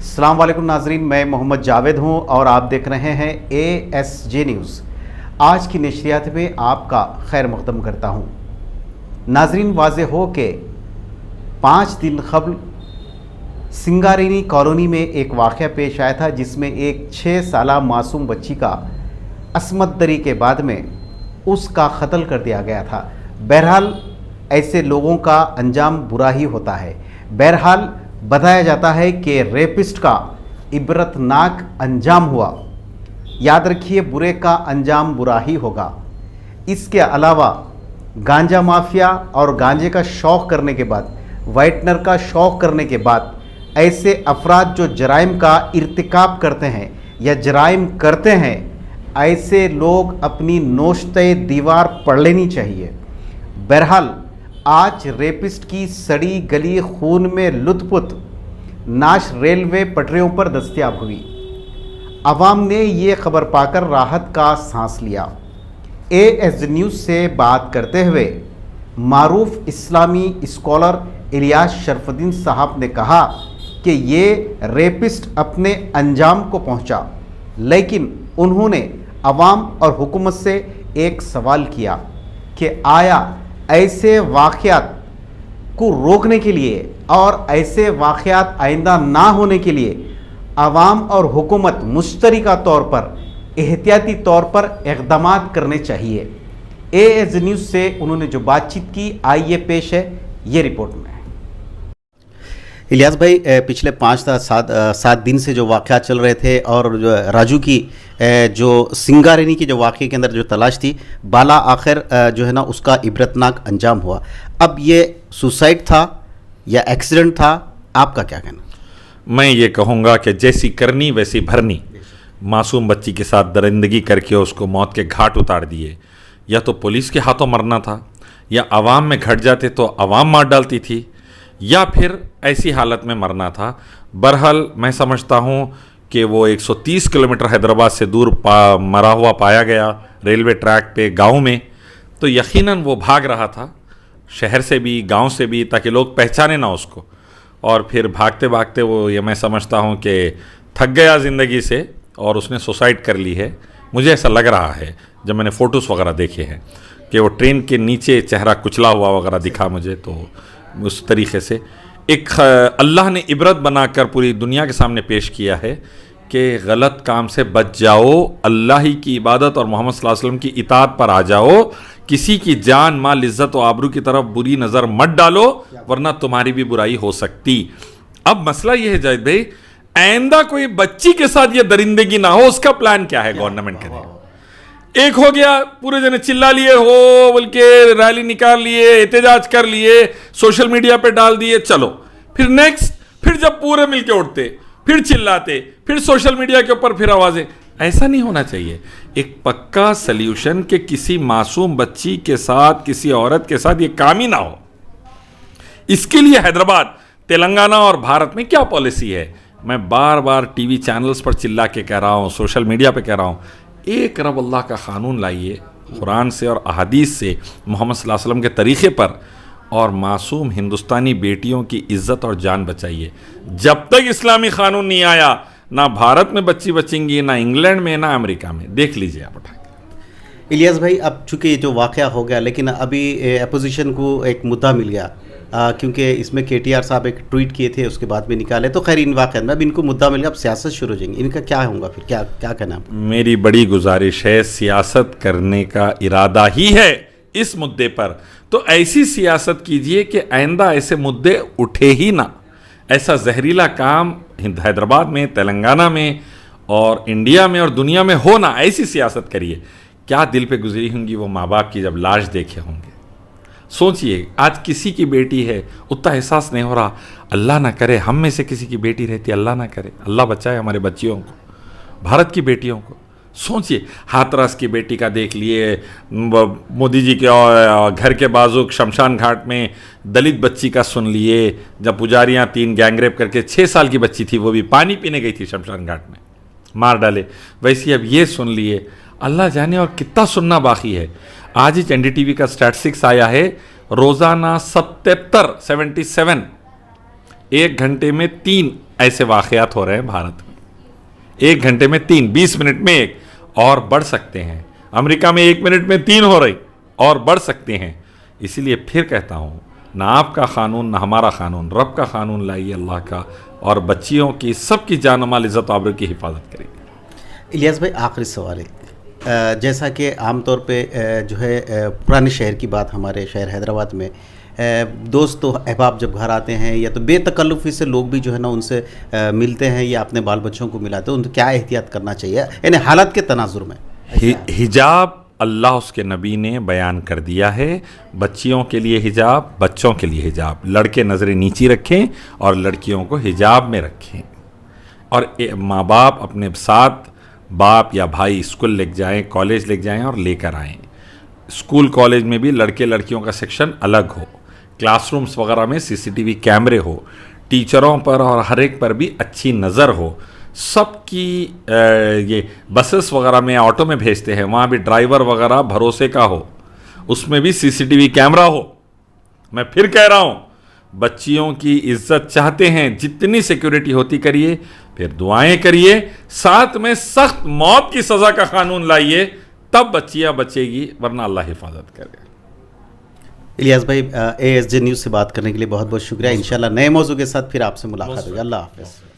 अस्सलाम वालेकुम नाजरीन, मैं मोहम्मद जावेद हूं और आप देख रहे हैं ASJ न्यूज़। आज की नशरियात में आपका खैर मकदम करता हूं। नाजरीन, वाज़े हो कि 5 दिन कबल सिंगारेनी कॉलोनी में एक वाक़या पेश आया था जिसमें एक 6 साला मासूम बच्ची का असमत दरी के बाद में उसका कत्ल कर दिया गया था। बहरहाल ऐसे लोगों का अंजाम बुरा ही होता है। बहरहाल बताया जाता है कि रेपिस्ट का इबरतनाक अंजाम हुआ। याद रखिए, बुरे का अंजाम बुरा ही होगा। इसके अलावा गांजा माफिया और गांजे का शौक़ करने के बाद, वाइटनर का शौक़ करने के बाद ऐसे अफराद जो जराइम का इर्तिकाब करते हैं या जराइम करते हैं, ऐसे लोग अपनी नोश्ते दीवार पढ़ लेनी चाहिए। बहरहाल आज रेपिस्ट की सड़ी गली खून में लुत्फुत नाश रेलवे पटरियों पर दस्तयाब हुई। अवाम ने ये खबर पाकर राहत का सांस लिया। ASJ न्यूज़ से बात करते हुए मारूफ इस्लामी स्कॉलर इलियास शरफुद्दीन साहब ने कहा कि ये रेपिस्ट अपने अंजाम को पहुंचा, लेकिन उन्होंने अवाम और हुकूमत से एक सवाल किया कि आया ऐसे वाक़यात को रोकने के लिए और ऐसे वाक़यात आइंदा ना होने के लिए अवाम और हुकूमत मुश्तरका तौर पर एहतियाती तौर पर इक़दामात करने चाहिए। ASJ न्यूज़ से उन्होंने जो बातचीत की, आइए पेश है ये रिपोर्ट में। इलियास भाई, पिछले 5-7 दिन से जो वाक़या चल रहे थे और जो राजू की जो सिंगारेनी की जो वाक़े के अंदर जो तलाश थी, बाला आखिर जो है ना उसका इबरतनाक अंजाम हुआ। अब ये सुसाइड था या एक्सीडेंट था, आपका क्या कहना? मैं ये कहूँगा कि जैसी करनी वैसी भरनी। मासूम बच्ची के साथ दरिंदगी करके उसको मौत के घाट उतार दिए। या तो पुलिस के हाथों मरना था, या आवाम में घट जाते तो आवाम मार डालती थी, या फिर ऐसी हालत में मरना था। बहरहाल मैं समझता हूँ कि वो 130 किलोमीटर हैदराबाद से दूर मरा हुआ पाया गया रेलवे ट्रैक पे गांव में, तो यकीनन वो भाग रहा था शहर से भी गांव से भी, ताकि लोग पहचाने ना उसको। और फिर भागते भागते वो, ये मैं समझता हूँ कि थक गया ज़िंदगी से और उसने सुसाइड कर ली है। मुझे ऐसा लग रहा है जब मैंने फ़ोटोज़ वगैरह देखे हैं कि वो ट्रेन के नीचे चेहरा कुचला हुआ वगैरह दिखा मुझे। तो उस तरीके से एक अल्लाह ने इबरत बनाकर पूरी दुनिया के सामने पेश किया है कि गलत काम से बच जाओ, अल्लाह ही की इबादत और मोहम्मद सल्लल्लाहु अलैहि वसल्लम की इताअत पर आ जाओ। किसी की जान माल इज़्ज़त और आबरू की तरफ बुरी नज़र मत डालो, वरना तुम्हारी भी बुराई हो सकती। अब मसला ये है जाहिद भाई, आइंदा कोई बच्ची के साथ ये दरिंदगी ना हो, उसका प्लान क्या है गवर्नमेंट करे? एक हो गया, पूरे जने चिल्ला लिए हो, बल्कि रैली निकाल लिए, एहतजाज कर लिए, सोशल मीडिया पे डाल दिए, चलो। फिर नेक्स्ट, फिर जब पूरे मिलके उठते, फिर चिल्लाते, फिर सोशल मीडिया के ऊपर फिर आवाजें। ऐसा नहीं होना चाहिए। एक पक्का सल्यूशन के किसी मासूम बच्ची के साथ, किसी औरत के साथ ये काम ही ना हो। इसके लिए हैदराबाद, तेलंगाना और भारत में क्या पॉलिसी है, मैं बार बार टीवी चैनल्स पर चिल्ला के कह रहा हूँ, सोशल मीडिया पे कह रहा हूँ, एक रब अल्लाह का क़ानून लाइए कुरान से और अहादीस से, मोहम्मद सल्लल्लाहु अलैहि वसल्लम के तरीक़े पर, और मासूम हिंदुस्तानी बेटियों की इज़्ज़त और जान बचाइए। जब तक इस्लामी क़ानून नहीं आया, ना भारत में बच्ची बचेंगी, ना इंग्लैंड में, ना अमेरिका में। देख लीजिए आप उठा के। इलियास भाई, अब चूँकि ये जो वाक़या हो गया, लेकिन अभी अपोजिशन को एक मुद्दा मिल गया, क्योंकि इसमें KTR साहब एक ट्वीट किए थे, उसके बाद में निकाले। तो खैर, इन वाक़यात में अब इनको मुद्दा मिल गया, अब सियासत शुरू हो जाएंगी। इनका क्या होगा फिर, क्या क्या कहना है? मेरी बड़ी गुजारिश है, सियासत करने का इरादा ही है इस मुद्दे पर, तो ऐसी सियासत कीजिए कि आइंदा ऐसे मुद्दे उठे ही ना। ऐसा जहरीला काम हैदराबाद में, तेलंगाना में और इंडिया में और दुनिया में हो ना, ऐसी सियासत करिए। क्या दिल पे गुजरी होंगी वो माँ बाप की जब लाश देखे होंगे। सोचिए, आज किसी की बेटी है, उतना एहसास नहीं हो रहा। अल्लाह ना करे हम में से किसी की बेटी रहती, अल्लाह ना करे, अल्लाह बचाए हमारे बच्चियों को, भारत की बेटियों को। सोचिए, हाथरस की बेटी का देख लिए, मोदी जी के घर के बाजू शमशान घाट में दलित बच्ची का सुन लिए, जब पुजारियाँ 3 गैंगरेप करके 6 साल की बच्ची थी, वो भी पानी पीने गई थी शमशान घाट में, मार डाले। वैसे अब ये सुन लिए, अल्लाह जाने और कितना सुनना बाकी है। आज ही NDTV का स्टैटिस्टिक्स आया है, रोज़ाना 77 1 घंटे में 3 ऐसे वाक़यात हो रहे हैं भारत में। 1 घंटे में 3, 20 मिनट में 1, और बढ़ सकते हैं। अमेरिका में 1 मिनट में 3 हो रही, और बढ़ सकते हैं। इसीलिए फिर कहता हूँ, ना आपका कानून ना हमारा कानून, रब का कानून लाइए अल्लाह का, और बच्चियों की सबकी जान माल इज़्ज़त आबरू की हिफाजत करिए। इलियास भाई, आखिरी सवाल है, जैसा कि आमतौर पे जो है पुराने शहर की बात, हमारे शहर हैदराबाद में दोस्त तो अहबाब जब घर आते हैं या तो बेतकल्लुफ़ी से लोग भी जो है ना उनसे मिलते हैं या अपने बाल बच्चों को मिलाते हैं, उनको क्या एहतियात करना चाहिए यानी हालात के तनाजुर में? हिजाब अल्लाह उसके नबी ने बयान कर दिया है। बच्चियों के लिए हिजाब, बच्चों के लिए हिजाब। लड़के नज़रें नीची रखें और लड़कियों को हिजाब में रखें। और माँ बाप अपने साथ, बाप या भाई स्कूल ले जाएं, कॉलेज ले जाएं और लेकर आएं। स्कूल कॉलेज में भी लड़के लड़कियों का सेक्शन अलग हो। क्लासरूम्स वगैरह में सीसीटीवी कैमरे हो। टीचरों पर और हर एक पर भी अच्छी नज़र हो। सबकी ये बसेस वगैरह में, ऑटो में भेजते हैं, वहाँ भी ड्राइवर वगैरह भरोसे का हो, उसमें भी सीसीटीवी कैमरा हो। मैं फिर कह रहा हूँ, बच्चियों की इज्जत चाहते हैं, जितनी सिक्योरिटी होती करिए, फिर दुआएं करिए, साथ में सख्त मौत की सज़ा का कानून लाइए, तब बच्चियाँ बचेगी, वरना अल्लाह हिफाजत करे। इलियास भाई, ASJ न्यूज़ से बात करने के लिए बहुत बहुत शुक्रिया। इंशाल्लाह नए मौजू के साथ फिर आपसे मुलाकात होगी। अल्लाह हाफ़िज़।